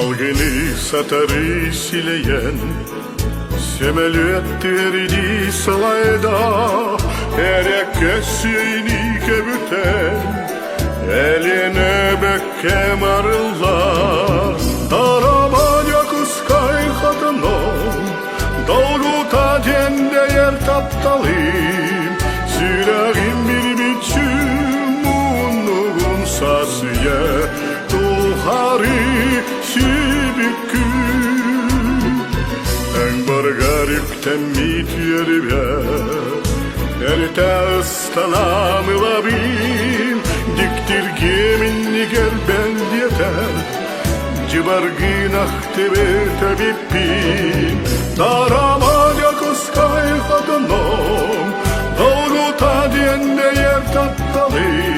Dalgını satarı sileyen Semelüetleri salayda Herkes yeni kebüten Eline bekkem arılar Darabanya kıskay kadınım Dalguta dende yer taptalim Sürağım bir biçim Unluğun sasıya Duhari şibikü En bar garip temmit yerime Nerede ıstanamı labim Diktir geminni gel ben yeter Cibar günah tebe tabipim Daramanya kıskay kadınım Doğruta diyende yer taptalım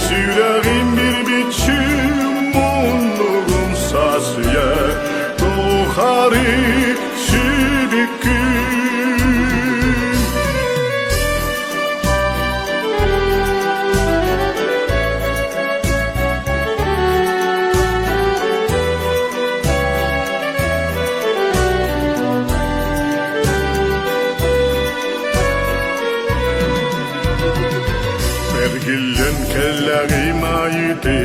Sürağım bir biçim Unluğun sasıya Duhari şibiküm Gillen kellerim aydı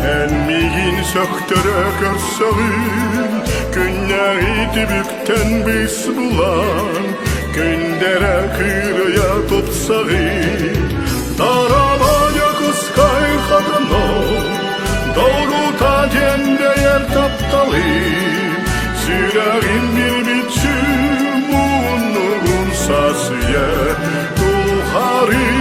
En migin söktürü körsağın Günleri dibükten biz bulan Gündere kıyıya topsağın Darabanya kıskay kadınım Doğruta dende yer taptalım Sürağın bir biçim Unluğun sasıya Duhari